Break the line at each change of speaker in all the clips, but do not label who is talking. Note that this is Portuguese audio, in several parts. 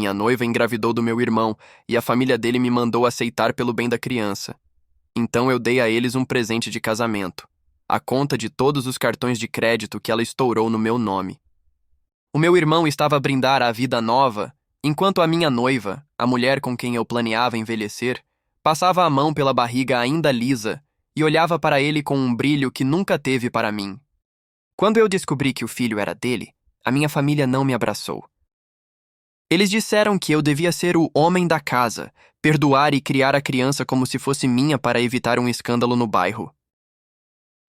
Minha noiva engravidou do meu irmão e a família dele me mandou aceitar pelo bem da criança. Então eu dei a eles um presente de casamento, a conta de todos os cartões de crédito que ela estourou no meu nome. O meu irmão estava a brindar a vida nova, enquanto a minha noiva, a mulher com quem eu planeava envelhecer, passava a mão pela barriga ainda lisa e olhava para ele com um brilho que nunca teve para mim. Quando eu descobri que o filho era dele, a minha família não me abraçou. Eles disseram que eu devia ser o homem da casa, perdoar e criar a criança como se fosse minha para evitar um escândalo no bairro.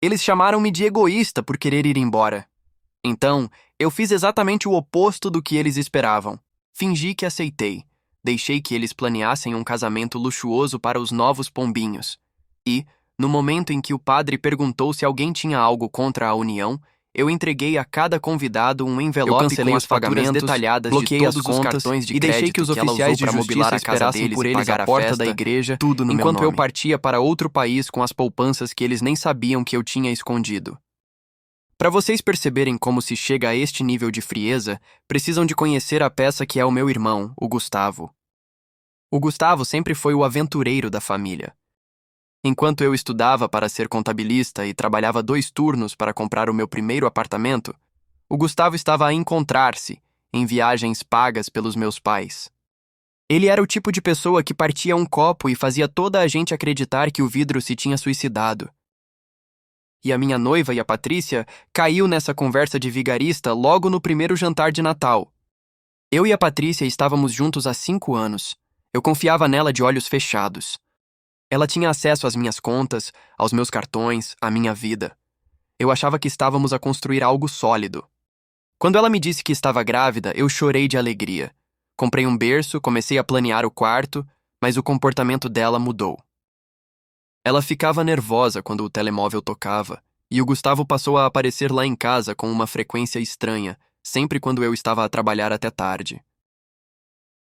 Eles chamaram-me de egoísta por querer ir embora. Então, eu fiz exatamente o oposto do que eles esperavam. Fingi que aceitei. Deixei que eles planeassem um casamento luxuoso para os novos pombinhos. E, no momento em que o padre perguntou se alguém tinha algo contra a união, eu entreguei a cada convidado um envelope com as faturas detalhadas de todos os cartões de crédito e deixei que os oficiais de justiça esperassem por eles à porta da igreja, tudo no enquanto eu partia para outro país com as poupanças que eles nem sabiam que eu tinha escondido. Para vocês perceberem como se chega a este nível de frieza, precisam de conhecer a peça que é o meu irmão, o Gustavo. O Gustavo sempre foi o aventureiro da família. Enquanto eu estudava para ser contabilista e trabalhava 2 turnos para comprar o meu primeiro apartamento, o Gustavo estava a encontrar-se em viagens pagas pelos meus pais. Ele era o tipo de pessoa que partia um copo e fazia toda a gente acreditar que o vidro se tinha suicidado. E a minha noiva e a Patrícia caiu nessa conversa de vigarista logo no primeiro jantar de Natal. Eu e a Patrícia estávamos juntos há 5 anos. Eu confiava nela de olhos fechados. Ela tinha acesso às minhas contas, aos meus cartões, à minha vida. Eu achava que estávamos a construir algo sólido. Quando ela me disse que estava grávida, eu chorei de alegria. Comprei um berço, comecei a planear o quarto, mas o comportamento dela mudou. Ela ficava nervosa quando o telemóvel tocava, e o Gustavo passou a aparecer lá em casa com uma frequência estranha, sempre quando eu estava a trabalhar até tarde.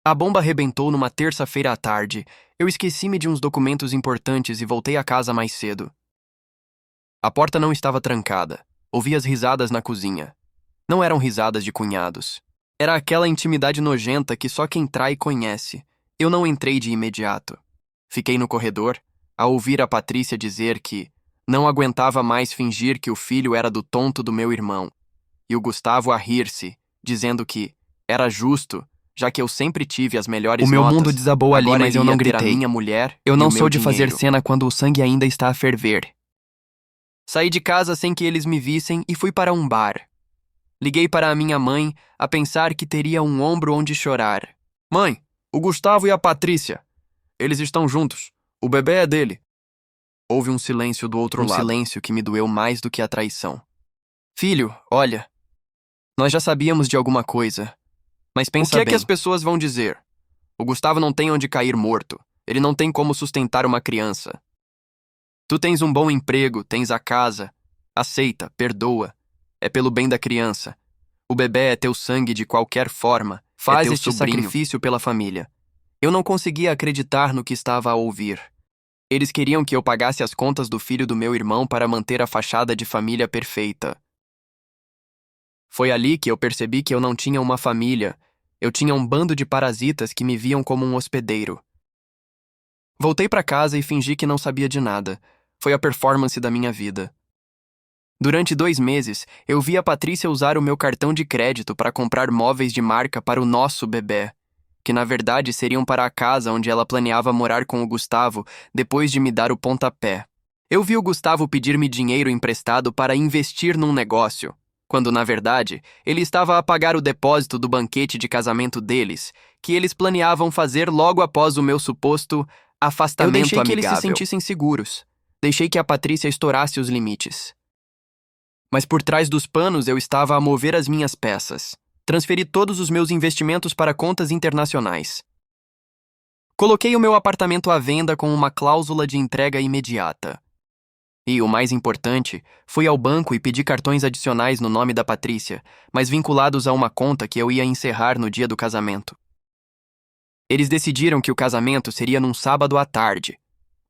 A bomba arrebentou numa terça-feira à tarde. Eu esqueci-me de uns documentos importantes e voltei a casa mais cedo. A porta não estava trancada. Ouvi as risadas na cozinha. Não eram risadas de cunhados. Era aquela intimidade nojenta que só quem trai conhece. Eu não entrei de imediato. Fiquei no corredor, a ouvir a Patrícia dizer que não aguentava mais fingir que o filho era do tonto do meu irmão, e o Gustavo a rir-se, dizendo que era justo, já que eu sempre tive as melhores notas. O meu mundo desabou ali, mas eu não gritei. Minha mulher eu não sou de fazer cena quando o sangue ainda está a ferver. Saí de casa sem que eles me vissem e fui para um bar. Liguei para a minha mãe a pensar que teria um ombro onde chorar. Mãe, o Gustavo e a Patrícia. Eles estão juntos. O bebê é dele. Houve um silêncio do outro lado. Um silêncio que me doeu mais do que a traição. Filho, olha. Nós já sabíamos de alguma coisa. Mas pensa bem. O que é que as pessoas vão dizer? O Gustavo não tem onde cair morto. Ele não tem como sustentar uma criança. Tu tens um bom emprego, tens a casa. Aceita, perdoa. É pelo bem da criança. O bebê é teu sangue de qualquer forma. Faz este sacrifício pela família. Eu não conseguia acreditar no que estava a ouvir. Eles queriam que eu pagasse as contas do filho do meu irmão para manter a fachada de família perfeita. Foi ali que eu percebi que eu não tinha uma família. Eu tinha um bando de parasitas que me viam como um hospedeiro. Voltei para casa e fingi que não sabia de nada. Foi a performance da minha vida. Durante 2 meses, eu vi a Patrícia usar o meu cartão de crédito para comprar móveis de marca para o nosso bebê, que na verdade seriam para a casa onde ela planeava morar com o Gustavo depois de me dar o pontapé. Eu vi o Gustavo pedir-me dinheiro emprestado para investir num negócio, quando na verdade ele estava a pagar o depósito do banquete de casamento deles, que eles planeavam fazer logo após o meu suposto afastamento amigável. Eu deixei que eles se sentissem seguros. Deixei que a Patrícia estourasse os limites. Mas por trás dos panos eu estava a mover as minhas peças. Transferi todos os meus investimentos para contas internacionais. Coloquei o meu apartamento à venda com uma cláusula de entrega imediata. E, o mais importante, fui ao banco e pedi cartões adicionais no nome da Patrícia, mas vinculados a uma conta que eu ia encerrar no dia do casamento. Eles decidiram que o casamento seria num sábado à tarde,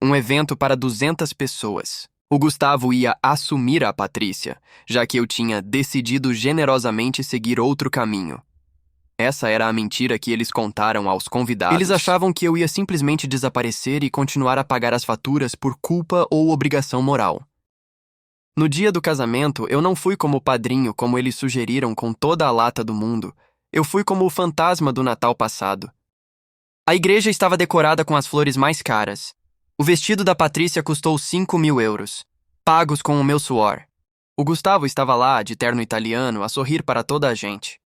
um evento para 200 pessoas. O Gustavo ia assumir a Patrícia, já que eu tinha decidido generosamente seguir outro caminho. Essa era a mentira que eles contaram aos convidados. Eles achavam que eu ia simplesmente desaparecer e continuar a pagar as faturas por culpa ou obrigação moral. No dia do casamento, eu não fui como padrinho, como eles sugeriram com toda a lata do mundo. Eu fui como o fantasma do Natal passado. A igreja estava decorada com as flores mais caras. O vestido da Patrícia custou 5.000 euros, pagos com o meu suor. O Gustavo estava lá, de terno italiano, a sorrir para toda a gente.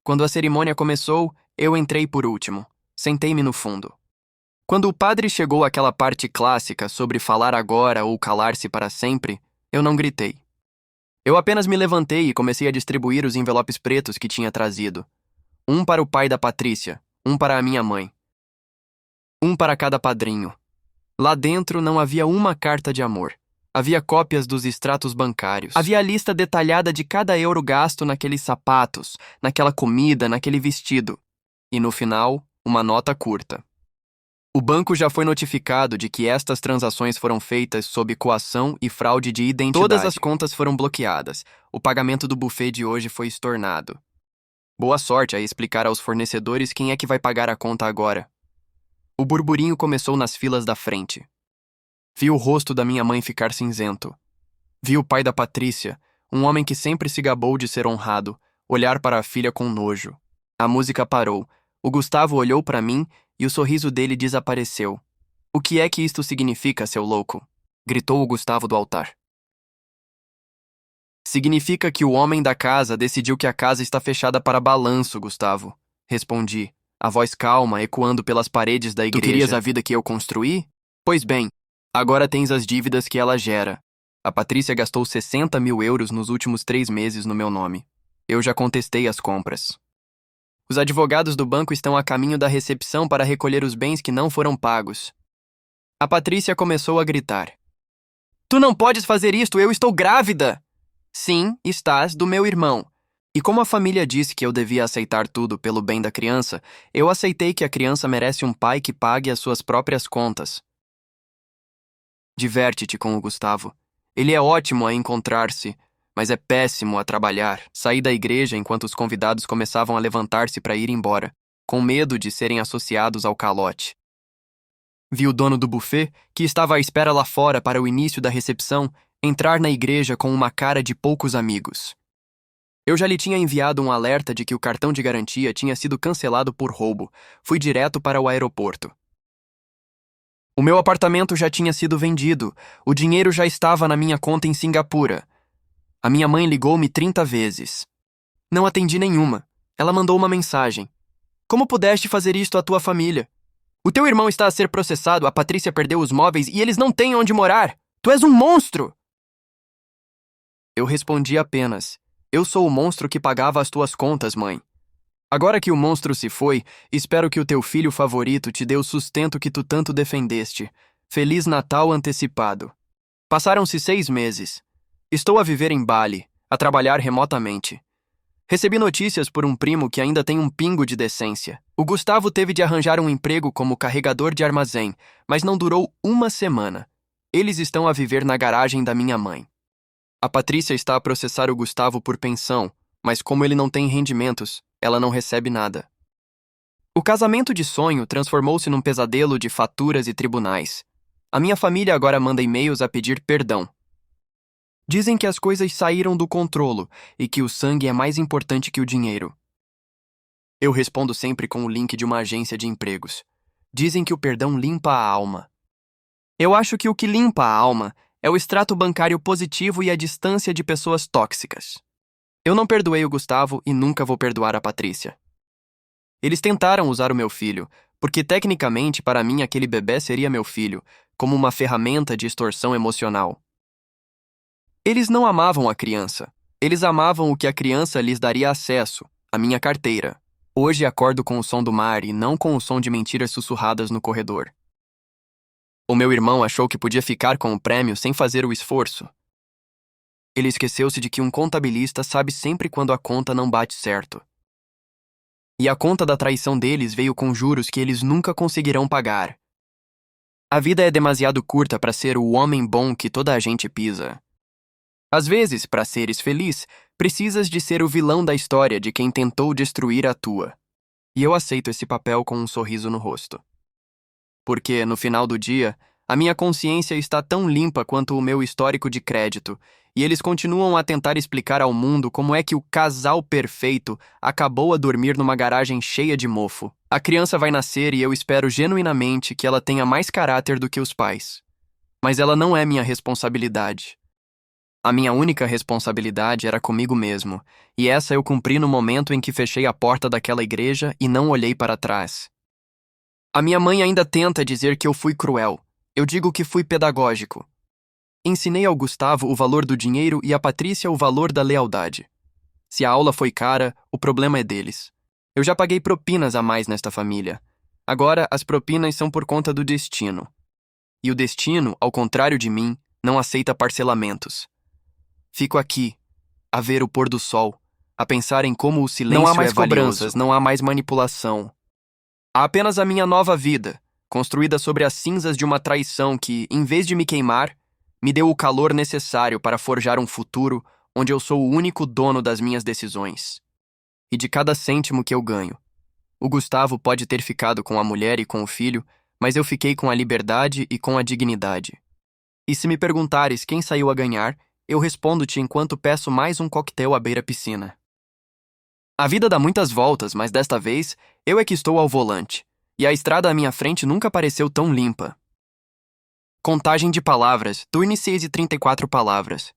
Quando a cerimônia começou, eu entrei por último. Sentei-me no fundo. Quando o padre chegou àquela parte clássica sobre falar agora ou calar-se para sempre, eu não gritei. Eu apenas me levantei e comecei a distribuir os envelopes pretos que tinha trazido. Um para o pai da Patrícia, um para a minha mãe. Um para cada padrinho. Lá dentro não havia uma carta de amor. Havia cópias dos extratos bancários. Havia a lista detalhada de cada euro gasto naqueles sapatos, naquela comida, naquele vestido. E no final, uma nota curta. O banco já foi notificado de que estas transações foram feitas sob coação e fraude de identidade. Todas as contas foram bloqueadas. O pagamento do buffet de hoje foi estornado. Boa sorte a explicar aos fornecedores quem é que vai pagar a conta agora. O burburinho começou nas filas da frente. Vi o rosto da minha mãe ficar cinzento. Vi o pai da Patrícia, um homem que sempre se gabou de ser honrado, olhar para a filha com nojo. A música parou. O Gustavo olhou para mim e o sorriso dele desapareceu. O que é que isto significa, seu louco? Gritou o Gustavo do altar. Significa que o homem da casa decidiu que a casa está fechada para balanço, Gustavo. Respondi, a voz calma ecoando pelas paredes da igreja. Tu querias a vida que eu construí? Pois bem, agora tens as dívidas que ela gera. A Patrícia gastou 60.000 euros nos últimos 3 meses no meu nome. Eu já contestei as compras. Os advogados do banco estão a caminho da recepção para recolher os bens que não foram pagos. A Patrícia começou a gritar. Tu não podes fazer isto, eu estou grávida! Sim, estás, do meu irmão. E como a família disse que eu devia aceitar tudo pelo bem da criança, eu aceitei que a criança merece um pai que pague as suas próprias contas. Diverte-te com o Gustavo. Ele é ótimo a encontrar-se, mas é péssimo a trabalhar. Saí da igreja enquanto os convidados começavam a levantar-se para ir embora, com medo de serem associados ao calote. Vi o dono do buffet, que estava à espera lá fora para o início da recepção, entrar na igreja com uma cara de poucos amigos. Eu já lhe tinha enviado um alerta de que o cartão de garantia tinha sido cancelado por roubo. Fui direto para o aeroporto. O meu apartamento já tinha sido vendido. O dinheiro já estava na minha conta em Singapura. A minha mãe ligou-me 30 vezes. Não atendi nenhuma. Ela mandou uma mensagem. Como pudeste fazer isto à tua família? O teu irmão está a ser processado, a Patrícia perdeu os móveis e eles não têm onde morar. Tu és um monstro! Eu respondi apenas, eu sou o monstro que pagava as tuas contas, mãe. Agora que o monstro se foi, espero que o teu filho favorito te dê o sustento que tu tanto defendeste. Feliz Natal antecipado. Passaram-se 6 meses. Estou a viver em Bali, a trabalhar remotamente. Recebi notícias por um primo que ainda tem um pingo de decência. O Gustavo teve de arranjar um emprego como carregador de armazém, mas não durou uma semana. Eles estão a viver na garagem da minha mãe. A Patrícia está a processar o Gustavo por pensão, mas como ele não tem rendimentos, ela não recebe nada. O casamento de sonho transformou-se num pesadelo de faturas e tribunais. A minha família agora manda e-mails a pedir perdão. Dizem que as coisas saíram do controle e que o sangue é mais importante que o dinheiro. Eu respondo sempre com o link de uma agência de empregos. Dizem que o perdão limpa a alma. Eu acho que o que limpa a alma é o extrato bancário positivo e a distância de pessoas tóxicas. Eu não perdoei o Gustavo e nunca vou perdoar a Patrícia. Eles tentaram usar o meu filho, porque tecnicamente para mim aquele bebê seria meu filho, como uma ferramenta de extorsão emocional. Eles não amavam a criança. Eles amavam o que a criança lhes daria acesso, a minha carteira. Hoje acordo com o som do mar e não com o som de mentiras sussurradas no corredor. O meu irmão achou que podia ficar com o prêmio sem fazer o esforço. Ele esqueceu-se de que um contabilista sabe sempre quando a conta não bate certo. E a conta da traição deles veio com juros que eles nunca conseguirão pagar. A vida é demasiado curta para ser o homem bom que toda a gente pisa. Às vezes, para seres feliz, precisas de ser o vilão da história de quem tentou destruir a tua. E eu aceito esse papel com um sorriso no rosto. Porque, no final do dia, a minha consciência está tão limpa quanto o meu histórico de crédito, e eles continuam a tentar explicar ao mundo como é que o casal perfeito acabou a dormir numa garagem cheia de mofo. A criança vai nascer e eu espero genuinamente que ela tenha mais caráter do que os pais. Mas ela não é minha responsabilidade. A minha única responsabilidade era comigo mesmo, e essa eu cumpri no momento em que fechei a porta daquela igreja e não olhei para trás. A minha mãe ainda tenta dizer que eu fui cruel. Eu digo que fui pedagógico. Ensinei ao Gustavo o valor do dinheiro e à Patrícia o valor da lealdade. Se a aula foi cara, o problema é deles. Eu já paguei propinas a mais nesta família. Agora, as propinas são por conta do destino. E o destino, ao contrário de mim, não aceita parcelamentos. Fico aqui, a ver o pôr do sol, a pensar em como o silêncio
Não há mais
é valioso.
cobranças, não há mais manipulação.
Há apenas a minha nova vida, construída sobre as cinzas de uma traição que, em vez de me queimar, me deu o calor necessário para forjar um futuro onde eu sou o único dono das minhas decisões. E de cada cêntimo que eu ganho. O Gustavo pode ter ficado com a mulher e com o filho, mas eu fiquei com a liberdade e com a dignidade. E se me perguntares quem saiu a ganhar, eu respondo-te enquanto peço mais um coquetel à beira-piscina. A vida dá muitas voltas, mas desta vez eu é que estou ao volante, e a estrada à minha frente nunca pareceu tão limpa. Contagem de palavras, turne 6 e 34 palavras.